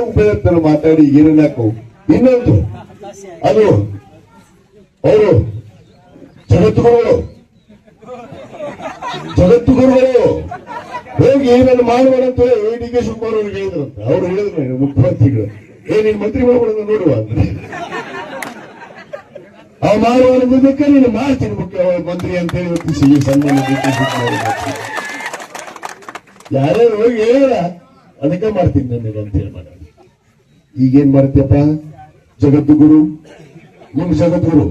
ಉಪಯುಕ್ತರ ಮಾತಾಡಿ ಏನಾಕು ಇನ್ನೊಂದು ಅದು ಅವರು ಜಗದ್ಗುರುಗಳು ಹೋಗಿ ಏನನ್ನು ಮಾಡುವಂತ ಡಿ ಕೆ ಶಿವಕುಮಾರ್ ಅವ್ರಿಗೆ ಹೇಳಿದ್ರಂತ. ಅವ್ರು ಹೇಳಿದ್ರು ಮುಖ್ಯಮಂತ್ರಿಗಳು ನೀನ್ ಮಂತ್ರಿ ಮಾಡ್ಬೋದನ್ನ ನೋಡುವ ಅಂದ್ರೆ ಅವ್ ಮಾಡುವ ಮುಂದಕ್ಕೆ ನೀನು ಮಾಡ್ತೀನಿ ಮುಖ್ಯಮಂತ್ರಿ ಅಂತ ಹೇಳಿ ಸನ್ಮಾನ ಡಿ ಕೆ ಶಿವಕುಮಾರ್ ಯಾರ್ಯಾರು ಹೋಗಿ ಹೇಳ ಅದಕ್ಕೆ ಮಾಡ್ತೀನಿ ನನಗೆ ಅಂತ ಹೇಳಿ ಮಾಡ. ಈಗೇನ್ ಮಾಡ್ತೀಯಪ್ಪ ಜಗದ್ಗುರು ನಿಮ್ ಜಗದ್ಗುರು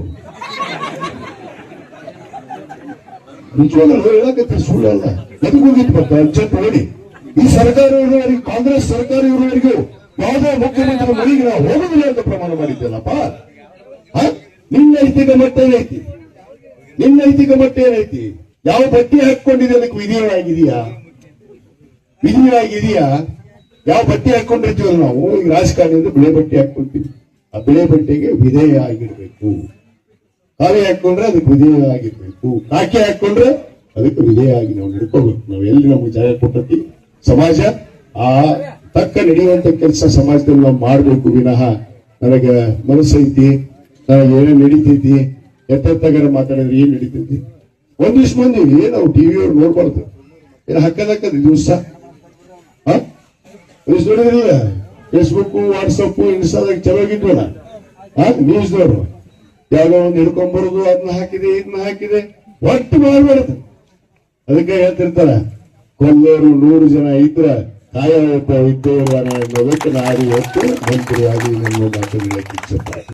ನಿಜವಾಗ್ಲೂ ಹೇಳಕತ್ತೆ ಸುಳ್ಳಲ್ಲ. ಎದಕ್ಕೆ ಹೋಗಿತ್ತು ಬರ್ತಾ ಅರ್ಜೆಂಟ್ ನೋಡಿ ಈ ಸರ್ಕಾರ ಇರುವವರೆಗೂ ಕಾಂಗ್ರೆಸ್ ಸರ್ಕಾರ ಇರುವವರೆಗೂ ಯಾವುದೇ ಮುಖ್ಯಮಂತ್ರಿ ಮನೆಗೆ ನಾವು ಹೋಗುದಿಲ್ಲ ಅಂತ ಪ್ರಮಾಣ ಮಾಡಿದ್ದೇನಪ್ಪ. ನಿನ್ನ ನೈತಿಕ ಮಟ್ಟ ಏನೈತಿ? ನಿನ್ನ ನೈತಿಕ ಮಟ್ಟ ಏನೈತಿ? ಯಾವ ಬಟ್ಟೆ ಹಾಕೊಂಡಿದೆ ಅದಕ್ಕೆ ವಿಧಿಯಾಗಿದೆಯಾ? ಯಾವ ಬಟ್ಟೆ ಹಾಕೊಂಡಿರ್ತೀವಲ್ಲ ನಾವು ಈಗ ರಾಜಕಾರಣಿಯಿಂದ ಬಿಳೆ ಬಟ್ಟೆ ಹಾಕೊಳ್ತೀವಿ. ಆ ಬಿಳೆ ಬಟ್ಟೆಗೆ ವಿಧೇಯ ಆಗಿರ್ಬೇಕು. ಕಾವಿ ಹಾಕೊಂಡ್ರೆ ಅದಕ್ಕೆ ವಿಧೇಯ ಆಗಿರ್ಬೇಕು. ಕಾಕಿ ಹಾಕೊಂಡ್ರೆ ಅದಕ್ಕೆ ವಿಧೇಯ ಆಗಿ ನಾವು ನಡ್ಕೋಬೇಕು. ನಾವು ಎಲ್ಲಿ ನಮ್ಗೆ ಜಾಗ ಕೊಟ್ಟತಿ ಸಮಾಜ ಆ ತಕ್ಕ ನಡೆಯುವಂತ ಕೆಲಸ ಸಮಾಜದಲ್ಲಿ ನಾವು ಮಾಡ್ಬೇಕು. ವಿನಃ ನನಗೆ ಮನಸ್ಸೈತಿ, ನನಗೆ ಏನೇ ನಡೀತೈತಿ, ಎತ್ತಗಾರ ಮಾತಾಡಿದ್ರೆ ಏನ್ ನಡೀತೈತಿ. ಒಂದಿಷ್ಟು ಮಂದಿ ನಾವು ಟಿವಿಯವ್ರು ನೋಡ್ಬಾರ್ದು. ಏನು ಹಕ್ಕದಕ್ಕದ ದಿವಸ ನೋಡಿದ್ರಿಲ್ಲ ಫೇಸ್ಬುಕ್ ವಾಟ್ಸಪ್ ಇನ್ಸ್ಟಾದಾಗ ಚಲೋಗಿದ್ವಲ್ಲ ನ್ಯೂಸ್ದವ್ರು ಯಾವ್ದೋ ಒಂದು ಹಿಡ್ಕೊಂಡ್ಬರುದು ಅದನ್ನ ಹಾಕಿದೆ ಇದನ್ನ ಹಾಕಿದೆ ಒಟ್ಟು ಮಾಡಬಾರದು. ಅದಕ್ಕೆ ಹೇಳ್ತಿರ್ತಾರ ಕೊಲ್ಲೋರು 100 ಜನ ಇದ್ರ ಕಾಯ ಇದ್ದೇವರ ಅನ್ನೋದಕ್ಕೆ ನಾವು ಒಟ್ಟು ಮಂತ್ರಿಯಾಗಿ ನಮ್ಮ ಮಾತುಗಳ